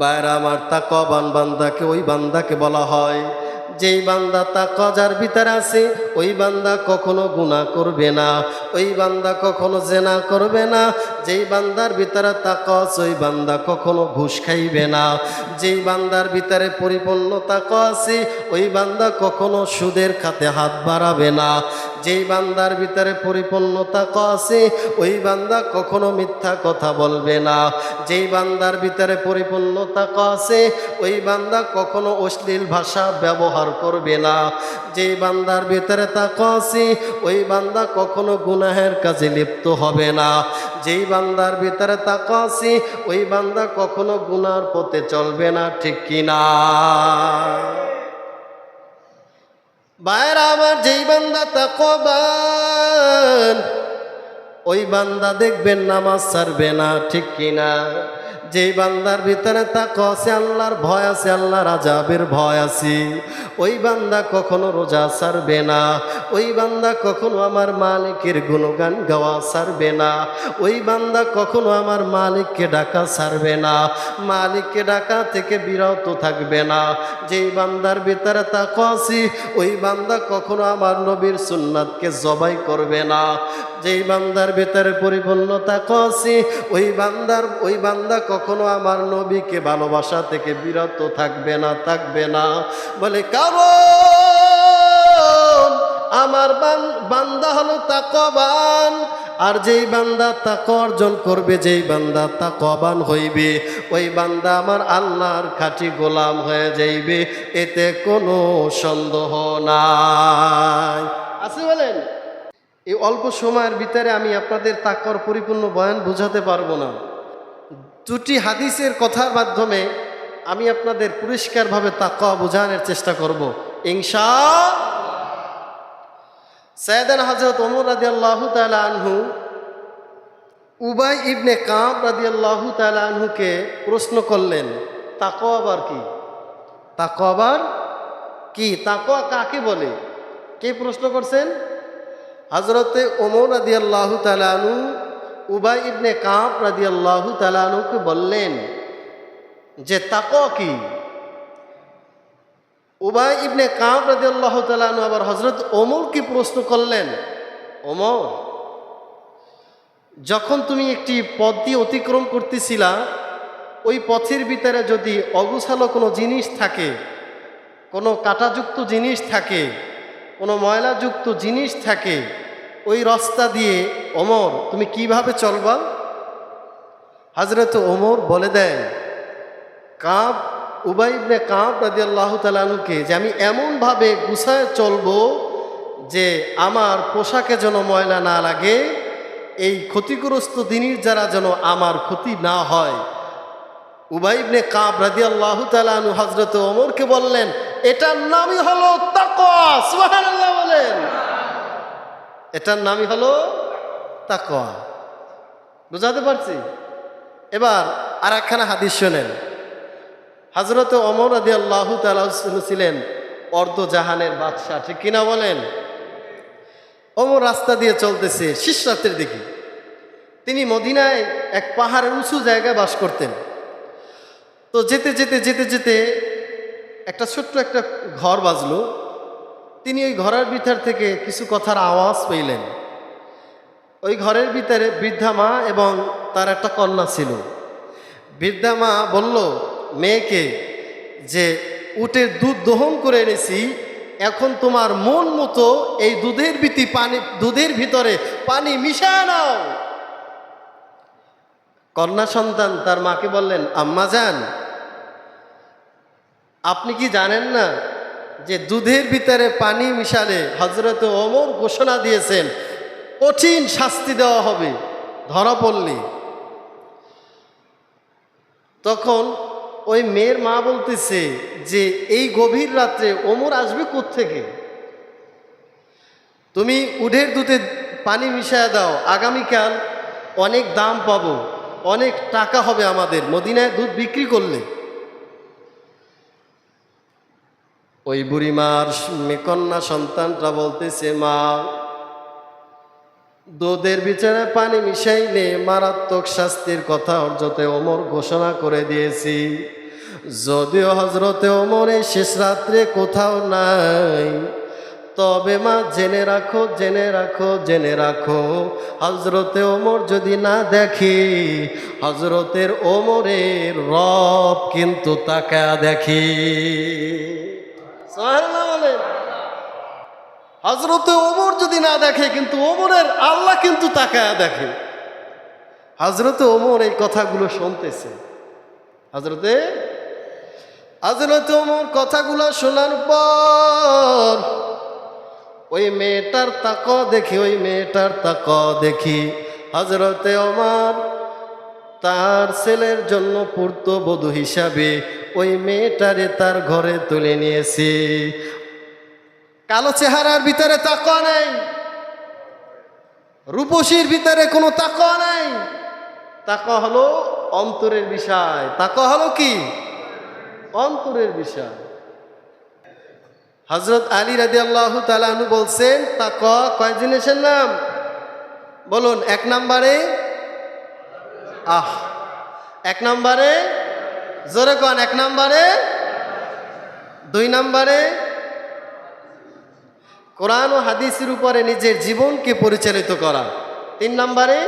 বাইরা আমার, তাকওয়াবান বান্দাকে ওই বান্দাকে বলা হয় যেই বান্দা তাকওয়া যার ভিতরে আছে, ওই বান্দা কখনো গুনাহ করবে না, ওই বান্দা কখনো জেনা করবে না। যেই বান্দার ভিতরে তাকওয়া আছে, ওই বান্দা কখনো ঘুষ খাইবে না। যেই বান্দার ভিতরে পরিপূর্ণ তাকওয়া আছে, ওই বান্দা কখনো সুদের খাতে হাত বাড়াবে না। যেই বান্দার ভিতরে পরিপূর্ণ তাকওয়া আছে, ওই বান্দা কখনো মিথ্যা কথা বলবে না। যেই বান্দার ভিতরে পরিপূর্ণ তাকওয়া আছে, ওই বান্দা কখনো অশ্লীল ভাষা ব্যবহার করবে না। যেই বান্দার ভিতরে তাকওয়া আছে, ওই বান্দা কখনো গুনাহের কাজে লিপ্ত হবে না। যেই বান্দার ভিতরে তাকওয়া আছে, ওই বান্দা কখনো গুনার পথে চলবে না। ঠিক কিনা? ভাইরা আমার, যেই বান্দা তাকওয়াবান, ওই বান্দা দেখবেন নামাজ ছাড়বে না। ঠিক কিনা? যেই বান্দার ভিতরে তাকওয়া আছে, আল্লাহর ভয় আছে, আল্লাহর আযাবের ভয় আছে, ওই বান্দা কখনো রোজা ছাড়বে না। ওই বান্দা কখনো আমার মালিকের গুণগান গাওয়া ছাড়বে না। ওই বান্দা কখনো আমার মালিককে ডাকা ছাড়বে না, মালিককে ডাকা থেকে বিরত থাকবে না। যেই বান্দার ভিতরে তাকওয়া আছে, ওই বান্দা কখনো আমার নবীর সুন্নাতকে জবাই করবে না। যেই বান্দার ভিতরে পরিপূর্ণ তাকওয়া আছে, ওই বান্দা কখনো আমার নবীকে ভালোবাসা থেকে বিরত থাকবে না, থাকবে না। বলে কারণ আমার বান্দা হলো তাকওয়াবান। আর যেই বান্দা তাকওয়া অর্জন করবে, যেই বান্দা তাকওয়াবান হইবে, ওই বান্দা আমার আল্লাহর খাঁটি গোলাম হয়ে যাইবে, এতে কোনো সন্দেহ নাই। আছে বলেন? এই অল্প সময়ের ভিতরে আমি আপনাদের তাকওয়ার পরিপূর্ণ বয়ান বোঝাতে পারবো না। দুটি হাদিসের কথার মাধ্যমে আমি আপনাদের পরিষ্কারভাবে তাকওয়া বোঝানোর চেষ্টা করব ইনশাআল্লাহ। সাইয়েদানা হযরত ওমর রাদিয়াল্লাহু তাআলা আনহু উবাই ইবনে কাব রাদিয়াল্লাহু তাআলা আনহুকে প্রশ্ন করলেন, তাকওয়া আবার কি? তাকওয়া আবার কি? তাকওয়া কাকে বলে? কে প্রশ্ন করছেন? হযরতে ওমর রাদিয়াল্লাহু তাআলা আনহু উবাই ইবনে কাব রাদিয়াল্লাহু তাআলা আনহুকে বললেন যে তাকওয়া কি? উবাই ইবনে কাব রাদিয়াল্লাহু তাআলা আনহু আবার হযরত ওমরকে প্রশ্ন করলেন, ওমর, যখন তুমি একটি পথ দিয়ে অতিক্রম করতেছিলা, ওই পথের ভিতরে যদি অগোছালো কোনো জিনিস থাকে, কোনো কাঁটাযুক্ত জিনিস থাকে, কোনো ময়লাযুক্ত জিনিস থাকে, ওই রাস্তা দিয়ে ওমর তুমি কিভাবে চলবা? হযরত ওমর বলে দেন উবাই ইবনে কাব রাদিয়াল্লাহু তাআলা আনহুকে যে আমি এমনভাবে গুছায় চলবো যে আমার পোশাকে যেন ময়লা না লাগে, এই ক্ষতিগ্রস্ত জিনিস যারা যেন আমার ক্ষতি না হয়। উবাই ইবনে কাব রাদিয়াল্লাহু তাআলা আনহু হযরত ওমরকে বললেন, এটার নামই হলো তাকওয়া। সুবহানাল্লাহ বলেন। এটার নামই হলো তাকওয়া। বুঝাতে পারছি? এবার আর একখানা হাদিস শোনেন। হযরত ওমর রাদিয়াল্লাহু তাআলা ছিলেন অর্ধজাহানের বাদশা। ঠিক কিনা বলেন? ওমর রাস্তা দিয়ে চলতেছে শেষ রাতের দিকে। তিনি মদিনায় এক পাহাড়ের উঁচু জায়গায় বাস করতেন। তো যেতে যেতে যেতে যেতে একটা ছোট্ট একটা ঘর বাজলো। তিনি ওই ঘরের ভিতর থেকে কিছু কথার আওয়াজ পেলেন। ওই ঘরের ভিতরে বৃদ্ধা মা এবং তার একটা কন্যা ছিল। বৃদ্ধা মা বলল মেয়েকে যে উটের দুধ দহন করে এনেছি, এখন তোমার মন মতো এই দুধের ভিতরে পানি মিশায় নাও। কন্যা সন্তান তার মাকে বললেন, আম্মা জান, আপনি কি জানেন না যে দুধের ভিতরে পানি মিশালে হযরত ওমর ঘোষণা দিয়েছেন কঠিন শাস্তি দেওয়া হবে ধরা পড়লে। তখন ওই মেয়ের মা বলতেছে যে এই গভীর রাত্রে ওমর আসবে কোত্থেকে? তুমি উটের দুধে পানি মিশায় দাও, আগামীকাল অনেক দাম পাবো, অনেক টাকা হবে আমাদের মদিনায় দুধ বিক্রি করলে। ওই বুড়িমার কন্যা সন্তানটা বলতেছে, মা, দুধের ভিতরে পানি মিশাইলে মারাত্মক শাস্তির কথা হযরত ওমর ঘোষণা করে দিয়েছি। যদিও হজরতে ওমরের শেষ রাত্রে কোথাও নাই, তবে মা জেনে রাখো, জেনে রাখো, জেনে রাখো, হজরতে ওমর যদি না দেখে, হজরতের ওমরের রব কিন্তু তাকা দেখে। সুবহানাল্লাহ বলেন। হজরতে ওমর যদি না দেখে, কিন্তু ওমরের আল্লাহ কিন্তু তাকায়া দেখে। হজরতে ওমর এই কথাগুলো শুনতেছে। হজরতে ওমর কথাগুলো শোনার পর ওই মেয়েটার তাকা দেখি, ওই মেয়েটার তাকা দেখি হজরতে ওমর তার ছেলের জন্য পুত্রবধূ হিসাবে ওই মেয়েটারে তার ঘরে তুলে নিয়েছে। কালো চেহারার ভিতরে তাকা নেই, রূপসীর ভিতরে কোনো তাকা নেই। তাকা হলো অন্তরের বিষয়। তাকা হলো কি? অন্তরের বিষয়। হযরত আলী রাদিয়াল্লাহু তাআলা আনহু বলছেন, তাকওয়া কয় জিনিসের নাম বলুন? এক নম্বরে এক নম্বরে জোরে কোন, এক নম্বরে, দুই নম্বরে কোরআন ও হাদিসের উপরে নিজের জীবনকে পরিচালিত করা, তিন নম্বরে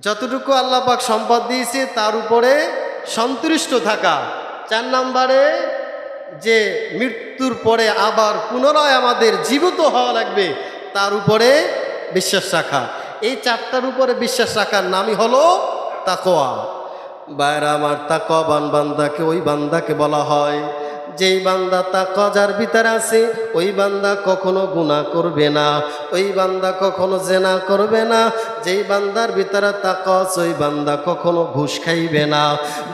যতটুকু আল্লাহ পাক সম্পদ দিয়েছে তার উপরে সন্তুষ্ট থাকা, চার নম্বরে যে মৃত্যুর পরে আবার পুনরায় আমাদের জীবিত হওয়া লাগবে তার উপরে বিশ্বাস রাখা। এই চারটার উপরে বিশ্বাস রাখার নামই হলো তাকওয়া। বাইরা আমার, তাকওয়াবান বান্দাকে ওই বান্দাকে বলা হয় যেই বান্দা তাকওয়া যার ভিতরে আছে, ওই বান্দা কখনো গুনাহ করবে না, ওই বান্দা কখনো জেনা করবে না। যেই বান্দার ভিতরে তাকওয়া আছে, ওই বান্দা কখনো ঘুষ খাইবে না।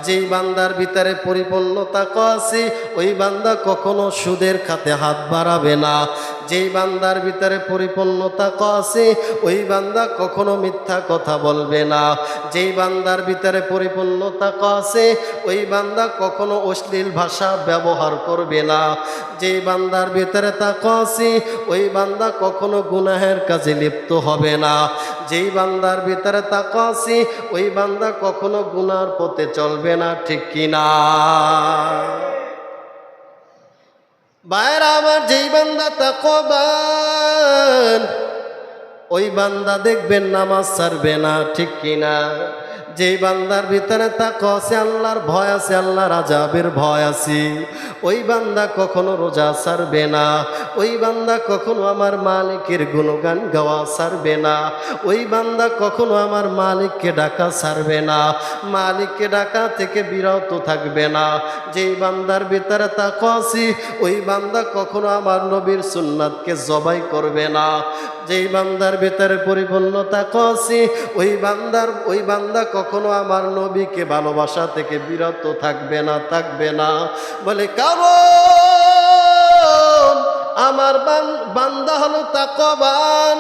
যেই বান্দার ভিতরে পরিপূর্ণ তাকওয়া আছে, ওই বান্দা কখনো সুদের খাতে হাত বাড়াবে না। যেই বান্দার ভিতরে পরিপূর্ণ তাকওয়া আছে, ওই বান্দা কখনো মিথ্যা কথা বলবে না। যেই বান্দার ভিতরে পরিপূর্ণ তাকওয়া আছে, ওই বান্দা কখনো অশ্লীল ভাষা ব্যবহার করবে না। যেই বান্দার ভিতরে তাকওয়া আছে, ওই বান্দা কখনো গুনাহের কাজে লিপ্ত হবে না। যেই বান্দার ভিতরে তাকওয়া আছে, ওই বান্দা কখনো গুনার পথে চলবে না। ঠিক কিনা? বাইরা আমার, যেই বান্দা তাকওয়াবান, ওই বান্দা দেখবেন নামাজ ছাড়বে না। ঠিক কিনা? যেই বান্দার ভিতরে তাকওয়া আছে, আল্লাহর ভয় আছে, আল্লাহর আযাবের ভয় আছে, ওই বান্দা কখনো রোজা ছাড়বে না। ওই বান্দা কখনো আমার মালিকের গুণগান গাওয়া ছাড়বে না। ওই বান্দা কখনো আমার মালিককে ডাকা ছাড়বে না, মালিককে ডাকা থেকে বিরত থাকবে না। যেই বান্দার ভিতরে তাকওয়া আছে, ওই বান্দা কখনো আমার নবীর সুন্নাতকে জবাই করবে না। যেই বান্দার ভিতরে পরিপূর্ণ তাকওয়া আছে, ওই বান্দা কখনো আমার নবীকে ভালোবাসা থেকে বিরত থাকবে না, থাকবে না। বলে কারণ আমার বান্দা হলো তাকওয়াবান।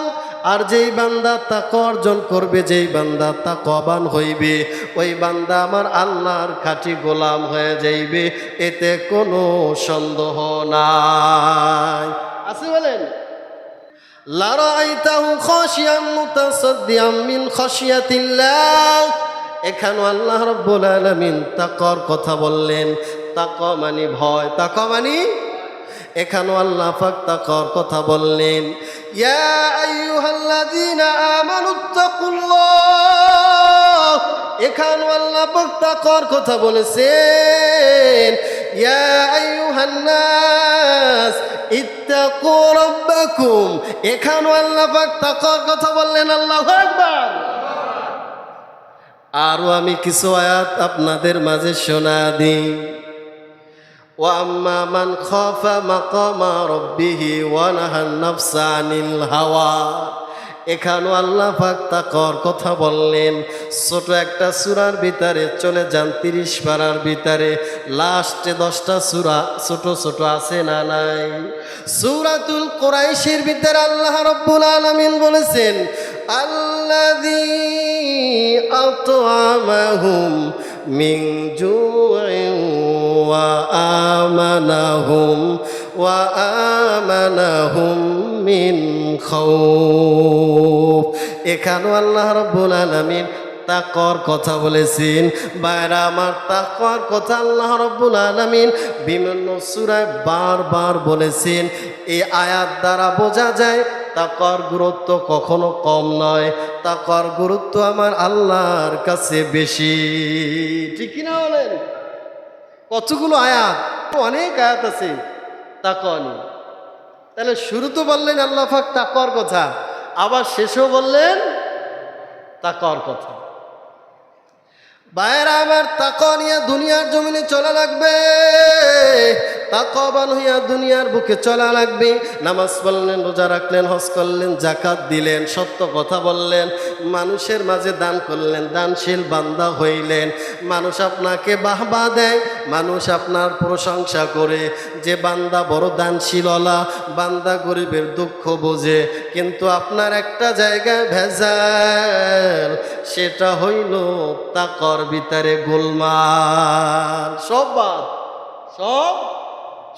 আর যেই বান্দা তাকওয়া অর্জন করবে, যেই বান্দা তাকওয়াবান হইবে, ওই বান্দা আমার আল্লাহর খাঁটি গোলাম হয়ে যাইবে, এতে কোনো সন্দেহ নাই। আছে বলেন? লারাইতাহু খাশিয়াম মুতাসাদ্দিআম মিন খাশিয়াতিল্লাহ। এখানেও আল্লাহ রাব্বুল আলামিন তাকওয়ার কথা বললেন। তাকওয়া মানে ভয়, তাকওয়া মানে, এখানেও আল্লাহ পাক তাকওয়ার কথা বললেন। ইয়া আইয়ুহাল্লাযীনা আমানুত্তাকুল্লাহ। এখানেও আল্লাহ পাক তাকওয়ার কথা বলেছেন। ইয়া আইয়ুহান নাস ইত্তাকু রাব্বাকুম। এখানেও আল্লাহ পাক তাকওয়ার কথা বললেন। আল্লাহু আকবার। আরও আমি কিছু আয়াত আপনাদের মাঝে শোনা দিই। ওয়া আম্মা মান খাফা মাকামা রাব্বিহি ওয়া নাহান নাফসা আনিল হাওয়া। এখানেও আল্লাহ পাক তাকওয়ার কথা বললেন। ছোট একটা সূরার ভিতরে চলে যান, 30 পারার ভিতরে লাস্টে 10টা সূরা ছোট ছোট আছে না নাই? সূরাতুল কুরাইশের ভিতরে আল্লাহ রাব্বুল আলামিন বলেছেন, আল্লাযী আত'আমাহুম মিন জু'ইন ওয়া আমানাহুম মিন খাউফ। এখানেও আল্লাহ রাব্বুল আলামিন তাকওয়ার কথা বলেছেন। বাইরা আমার, তাকওয়ার কথা আল্লাহ রাব্বুল আলামিন বিভিন্ন সূরায় বারবার বলেছেন। এই আয়াত দ্বারা বোঝা যায় তাকওয়ার গুরুত্ব কখনো কম নয়, তাকওয়ার গুরুত্ব আমার আল্লাহর কাছে বেশি। ঠিক কিনা বলেন? কতগুলো আয়াত, অনেক আয়াত আছে তাকওয়া নিয়ে। তাহলে শুরু তো বললেন আল্লাহ পাক তাকওয়ার কথা, আবার শেষও বললেন তাকওয়ার কথা। বাইরা আমার, তাকওয়া নিয়ে দুনিয়ার জমিনে চলা লাগবে, তাকওয়াবান হইয়া দুনিয়ার বুকে চলা লাগবে। নামাজ পড়লেন, রোজা রাখলেন, হজ করলেন, যাকাত দিলেন, সত্য কথা বললেন, মানুষের মাঝে দান করলেন, দানশীল বান্দা হইলেন। মানুষ আপনাকে বাহবা দেয়, মানুষ আপনার প্রশংসা করে যে বান্দা বড় দানশীলওয়ালা, বান্দা গরিবের দুঃখ বোঝে। কিন্তু আপনার একটা জায়গায় ভেজাল, সেটা হইল তাকওয়ার ভিতরে গোলমাল। সব বাদ,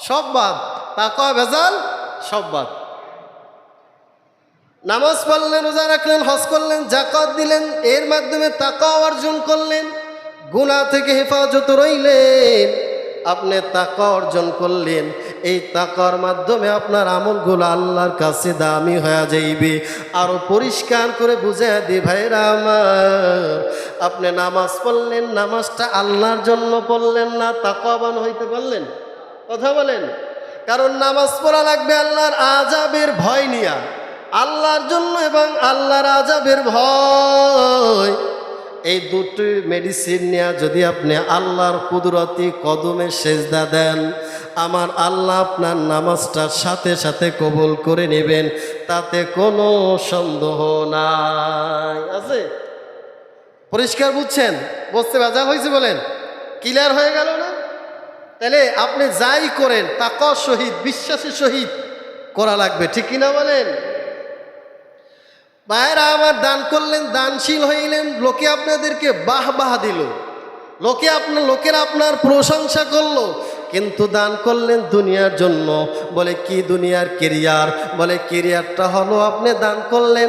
সব বাদ, তাকওয়া ভেজাল সব বাদ। নামাজ পড়লেন, রোজা রাখলেন, হজ করলেন, যাকাত দিলেন, এর মাধ্যমে তাকওয়া অর্জন করলেন, গুনাহ থেকে হেফাজত রইলেন, আপনি তাকওয়া অর্জন করলেন। এই তাকওয়ার মাধ্যমে আপনার আমলগুলো আল্লাহর কাছে দামি হয়ে যাইবে। আরো পরিষ্কার করে বুঝাইয়া দি ভাইরা আমার, আপনি নামাজ পড়লেন, নামাজটা আল্লাহর জন্য পড়লেন না, তাকওয়াবান হইতে পারলেন? কথা বলেন। কারণ নামাজ পড়া লাগবে আল্লাহর আযাবের ভয় নিয়া, আল্লাহর জন্য এবং আল্লাহর আযাবের ভয়। এই দুটি মেডিসিন নিয়ে যদি আপনি আল্লাহর কুদরতি কদমে সেজদা দেন, আমার আল্লাহ আপনার নামাজটা সাথে সাথে কবুল করে নেবেন, তাতে কোনো সন্দেহ নাই। আছে? পরিষ্কার বুঝছেন? বুঝতে বাজা হয়েছে? বলেন, ক্লিয়ার হয়ে গেল না? তাহলে আপনি যাই করেন তাকওয়ার সহিত, বিশ্বাসের সহিত করা লাগবে। ঠিক কিনা বলেন? ভাইরা আমার, দান করলেন, দানশীল হইলেন, লোকে আপনাদেরকে বাহ দিল, লোকেরা আপনার প্রশংসা করলো, কিন্তু দান করলেন দুনিয়ার জন্য। বলে কি দুনিয়ার কেরিয়ার? বলে কেরিয়ারটা হলো আপনি দান করলেন,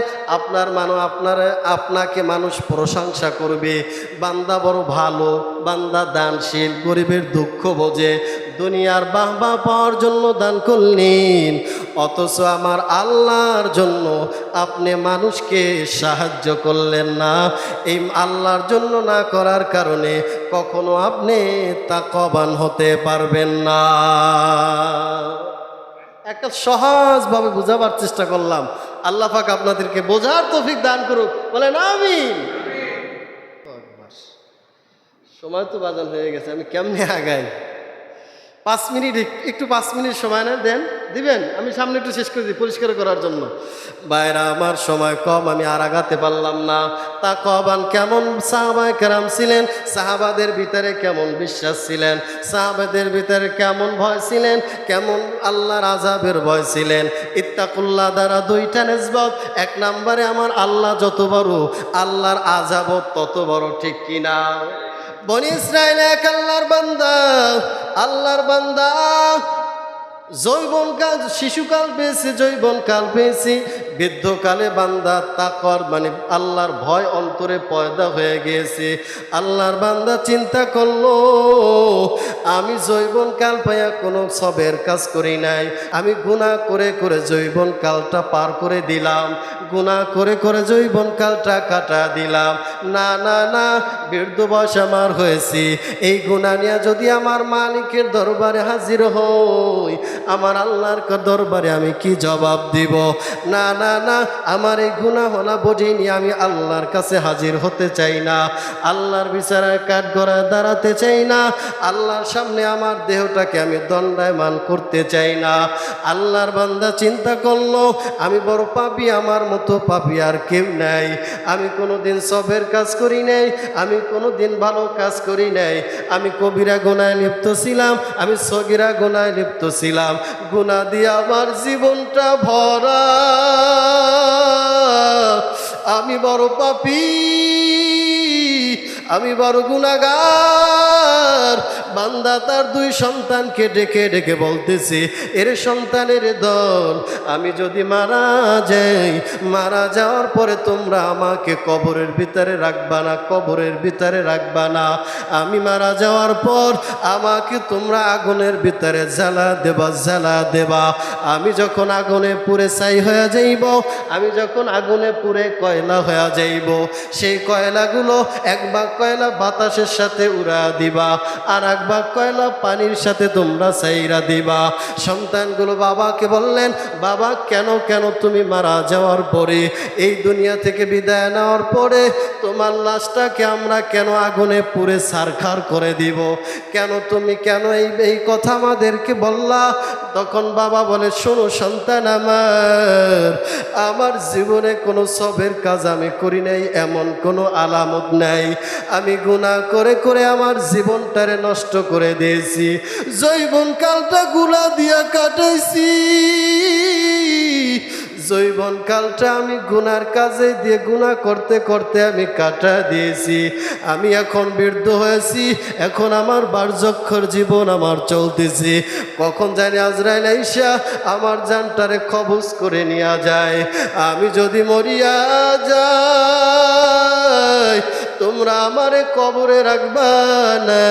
আপনাকে মানুষ প্রশংসা করবে, বান্দা বড় ভালো, বান্দা দানশীল, গরিবের দুঃখ বোঝে, দুনিয়ার বাহবা পাওয়ার জন্য দান করলেন। অথচ আমার আল্লাহর জন্য আপনি মানুষকে সাহায্য করলেন না। এই আল্লাহর জন্য না করার কারণে কখনো আপনি তাকওয়াবান হতে পারবেন না। একটা সহজভাবে বোঝাবার চেষ্টা করলাম, আল্লাহ পাক আপনাদেরকে বোঝার তৌফিক দান করুক। বলেন আমিন। সময় তো বাজার হয়ে গেছে, আমি কেমনে আগাই? 5 মিনিট, একটু 5 মিনিট সময় না দিবেন? আমি সামনে একটু শেষ করে দিই পরিষ্কার করার জন্য। বাইরা আমার, সময় কম, আমি আর আগাতে পারলাম না। তাকওয়াবান কেমন সাহাবায়ে কেরাম ছিলেন, সাহাবাদের ভিতরে কেমন বিশ্বাস ছিলেন, সাহাবাদের ভিতরে কেমন ভয় ছিলেন, কেমন আল্লাহর আযাবের ভয় ছিলেন। ইত্তাকুল্লাহ দ্বারা 2টা নিসবত। 1 নম্বরে আমার আল্লাহ যত বড়, আল্লাহর আযাবও তত বড়। ঠিক কিনা? বনি ইসরাইল এক আল্লাহর বান্দা, যৌবনকাল, শিশুকাল পেয়েছে, যৌবনকাল পেয়েছে, বৃদ্ধকালে বান্দা তাকওয়ার মানে আল্লাহর ভয় অন্তরে পয়দা হয়ে গিয়েছে। আল্লাহর বান্দা চিন্তা করলো, আমি যৌবনকাল পাইয়া কোনো সবের কাজ করি নাই, আমি গুনাহ করে করে যৌবনকালটা পার করে দিলাম, গুনাহ করে করে যৌবনকালটা কাটা দিলাম। না না না, বৃদ্ধ বয়স আমার হয়েছে, এই গুনাহ নিয়ে যদি আমার মালিকের দরবারে হাজির হই, আমার আল্লাহর দরবারে আমি কি জবাব দিব? না না না, আমার এই গুনাহ হলা বডি নিয়ে আমি আল্লাহর কাছে হাজির হতে চাই না, আল্লাহর বিচারের কাঠগড়ায় দাঁড়াতে চাই না, আল্লাহর সামনে আমার দেহটাকে আমি দণ্ডায়মান করতে চাই না। আল্লাহর বান্দা চিন্তা করলো, আমি বড় পাপী, আমার মতো পাপী আর কেউ নাই, আমি কোনোদিন সবের কাজ করি নাই, আমি কোনোদিন ভালো কাজ করি নাই, আমি কবিরা গুনায় লিপ্ত ছিলাম, আমি সগীরা গুনায় লিপ্ত ছিলাম, গুনাহ দিয়ে আমার জীবনটা ভরা, আমি বড় পাপী, আমি বড় গুনাহগার। বান্দা তার দুই সন্তানকে ডেকে ডেকে বলতেছে, এর সন্তানের দল, আমি যদি মারা যাই, মারা যাওয়ার পরে তোমরা আমাকে কবরের ভিতরে রাখবা না, কবরের ভিতরে রাখবা না। আমি মারা যাওয়ার পর আমাকে তোমরা আগুনের ভিতরে জ্বালা দেবা, জ্বালা দেবা। আমি যখন আগুনে পুড়ে ছাই হয়ে যাইব, আমি যখন আগুনে পুড়ে কয়লা হয়ে যাইব, সেই কয়লাগুলো এক ভাগ কয়লা বাতাসের সাথে উড়া দিবা, আর এক ভাগ কয়লা পানির সাথে তোমরা ছাইরা দিবা। সন্তানগুলো বাবাকে বললেন, বাবা কেন কেন তুমি মারা যাওয়ার পরে, এই দুনিয়া থেকে বিদায় নেওয়ার পরে তোমার লাশটাকে আমরা কেন আগুনে পুড়ে ছারখার করে দিব? কেন তুমি কেন এই কথা আমাদেরকে বললা? তখন বাবা বলে, শোনো সন্তান আমার, আমার জীবনে কোনো সবের কাজ আমি করি নাই, এমন কোনো আলামত নাই। আমি গুনাহ করে করে আমার জীবনটারে নষ্ট করে দিয়েছি, যৌবনকালটা গুনাহ দিয়া কাটাইছি, যৌবনকালটা আমি গুনার কাজে দিয়ে গুনাহ করতে করতে আমি কাটা দিয়েছি। আমি এখন বৃদ্ধ হয়েছি, এখন আমার বার্ধক্যের জীবন আমার চলতেছে। কখন জানি আজরাইল আইসা আমার জানটারে কবজ করে নিয়ে যায়। আমি যদি মরিয়া যাই, তোমরা আমারে কবরে রাখবা না,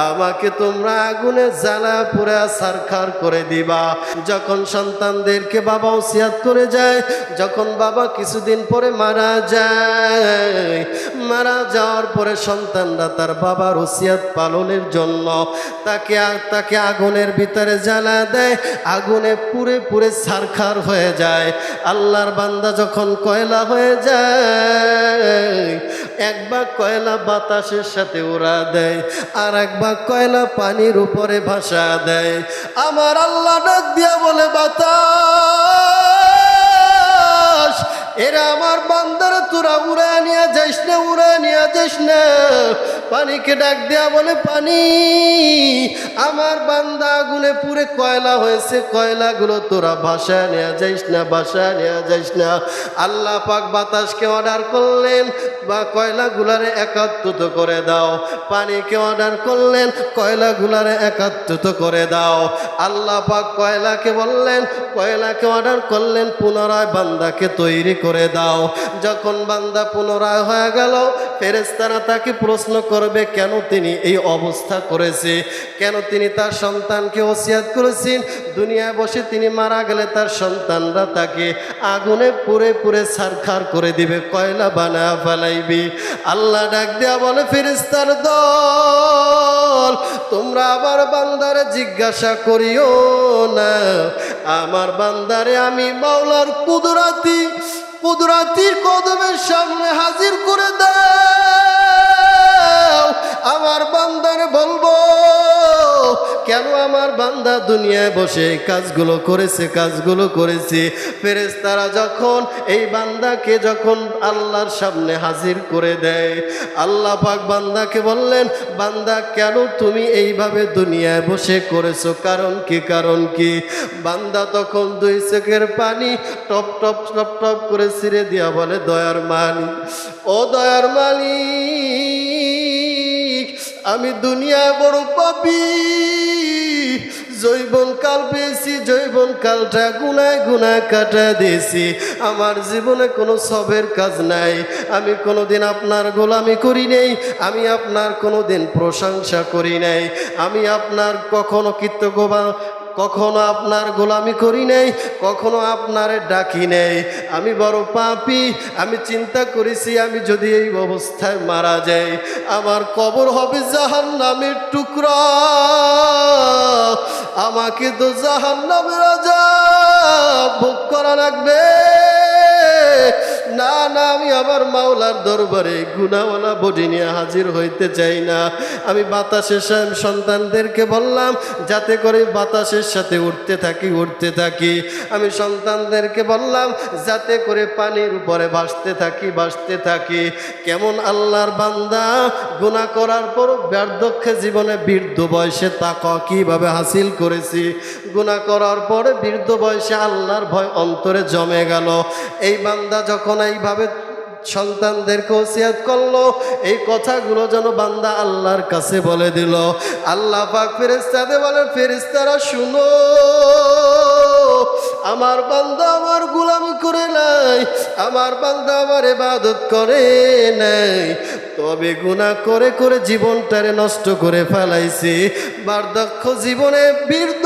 আমাকে তোমরা আগুনে জ্বালা পুরা ছারখার করে দিবা। যখন সন্তানদেরকে বাবা ওসিয়াত করে যায়, যখন বাবা কিছুদিন পরে মারা যায়, মারা যাওয়ার পরে সন্তানরা তার বাবার ওসিয়াত পালনের জন্য তাকে আগুনের ভিতরে জ্বালা দেয়, আগুনে পুড়ে পুড়ে ছারখার হয়ে যায়। আল্লাহর বান্দা যখন কয়লা হয়ে যায়, এক ভাগ কয়লা বাতাসের সাথে উড়া দেয়, আর এক ভাগ কয়লা পানির উপরে ভাসা দেয়। আমার আল্লাহ ডাক দিয়া বলে, বাতাস, এরা আমার বান্দারা তোরা উড়া নিয়ে যাইস না, উড়া নিয়ে যাইস না। পানিকে ডাক দেয়া বলে, পানি, আমার বান্দা আগুনে পুরে কয়লা হয়েছে, কয়লাগুলো তোরা ভাষা নিয়ে যাইস না, ভাষা নিয়ে যাইস না। আল্লাহ পাক বাতাসকে অর্ডার করলেন, বা কয়লাগুলারে একাত্রিত করে দাও। পানিকে অর্ডার করলেন, কয়লাগুলারে একাত্রিত করে দাও। আল্লাহ পাক কয়লাকে বললেন, কয়লাকে অর্ডার করলেন, পুনরায় বান্দাকে তৈরি করে দাও। যখন বান্দা পুনরায় হয়ে গেল, ফেরেশতারা তাকে প্রশ্ন করবে, কেন তিনি এই অবস্থা করেছে, কেন তিনি তার সন্তানকে ওসিয়াত করেছেন, দুনিয়ায় বসে তিনি মারা গেলে তার সন্তানরা তাকে আগুনে পুড়ে পুড়ে ছারখার করে দিবে, কয়লা বানা ফেলাইবে। আল্লাহ ডাক দেয়া বলে, ফেরেশতার দল, তোমরা আবার বান্দারে জিজ্ঞাসা করিও না, আমার বান্দারে আমি মাওলার কুদরাতির কদমের সামনে হাজির করে দাও। আমার বান্দারে বলবো, কেন আমার বান্দা দুনিয়ায় বসে কাজগুলো করেছে। ফেরেশতারা যখন এই বান্দাকে যখন আল্লাহর সামনে হাজির করে দেয়, আল্লাহ পাক বান্দাকে বললেন, বান্দা কেন তুমি এইভাবে দুনিয়ায় বসে করেছো, কারণ কি? বান্দা তখন দুই চোখের পানি টপ টপ টপ টপ করে ছিঁড়ে দিয়া বলে, দয়ার মালিক, ও দয়ার মালিক, আমি দুনিয়ায় বড় পাপী, যৌবনকাল পেয়েছি, যৌবনকালটা গুনায় কাটা দিয়েছি। আমার জীবনে কোনো সবের কাজ নাই, আমি কোনোদিন আপনার গোলামি করি নাই, আমি আপনার কোনোদিন প্রশংসা করি নাই, আমি আপনার কখনো আপনার গোলামি করি নাই, কখনো আপনারে ডাকি নাই। আমি বড় পাপী। আমি চিন্তা করেছি, আমি যদি এই অবস্থায় মারা যাই, আমার কবর হবে জাহান্নামের টুকরা, আমাকে তো জাহান্নামের আযাব ভোগ করা লাগবে। না, আমি আমার মাওলার দরবারে গুনাহওয়ালা বডি নিয়ে হাজির হইতে চাই না। আমি বাতাসের সন্তানদেরকে বললাম, যাতে করে বাতাসের সাথে উঠতে থাকি। আমি সন্তানদেরকে বললাম, যাতে করে পানির উপরে ভাসতে থাকি। কেমন আল্লাহর বান্দা, গুনাহ করার পর বার্ধক্যে জীবনে বৃদ্ধ বয়সে তাকওয়া কিভাবে হাসিল করেছি। গুনাহ করার পরে বৃদ্ধ বয়সে আল্লাহর ভয় অন্তরে জমে গেল। এই বান্দা যখন এইভাবে সন্তানদেরকে ওসিয়াত করলো, এই কথাগুলো যেন বান্দা আল্লাহর কাছে বলে দিল। আল্লাহ পাক ফেরেশতাদের বলে, ফেরেশতারা শুনো, আমার বান্দা আমার গোলামি করে নাই, আমার বান্দা আমার ইবাদত করে নাই, তবে গুনাহ করে করে জীবনটারে নষ্ট করে ফেলাইছে। বার্ধক্য জীবনে বৃদ্ধ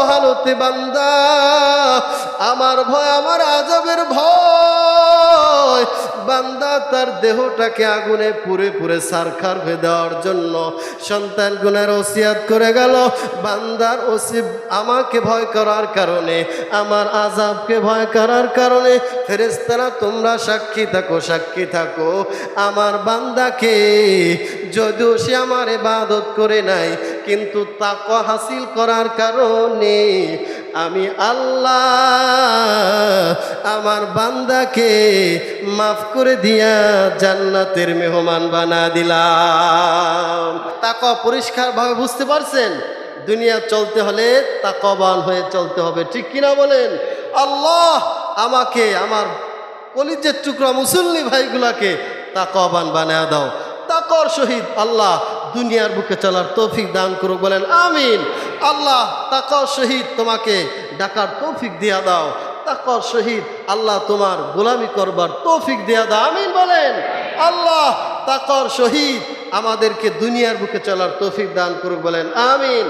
হালতে বান্দা আমার ভয়, আমার আযাবের ভয়, বান্দা তার দেহটাকে আগুনে পুড়ে পুড়ে ছারখার হয়ে দেওয়ার জন্য সন্তান গুনার ওসিয়াত করে গেল। বান্দার ওসি আমাকে ভয় করার কারণে, আমার আযাবকে ভয় করার কারণে ফেরেশতারা তোমরা সাক্ষী থাকো, সাক্ষী থাকো, আমার বান্দাকে যদিও সে আমার ইবাদত করে নাই, কিন্তু তাকওয়া হাসিল করার কারণে আমি আল্লাহ আমার বান্দাকে মাফ করে দিয়া জান্নাতের মেহমান বানা দিলাম। তাকওয়া পরিষ্কারভাবে বুঝতে পারছেন? দুনিয়া চলতে হলে তাকওয়াবান হয়ে চলতে হবে, ঠিক কিনা বলেন? আল্লাহ আমাকে, আমার কলিজার টুকরা মুসল্লি ভাইগুলাকে তাকওয়াবান বানায়া দাও। তাকওয়ার সহিত আল্লাহ দুনিয়ার বুকে চলার তৌফিক দান করুক, বলেন আমিন। আল্লাহ তাকওয়ার সহিত তোমাকে ডাকার তৌফিক দিয়া দাও, তাকওয়ার সহিত আল্লাহ তোমার গোলামি করবার তৌফিক দিয়া দাও, আমিন বলেন। আল্লাহ তাকওয়ার সহিত আমাদেরকে দুনিয়ার বুকে চলার তৌফিক দান করুক, বলেন আমিন।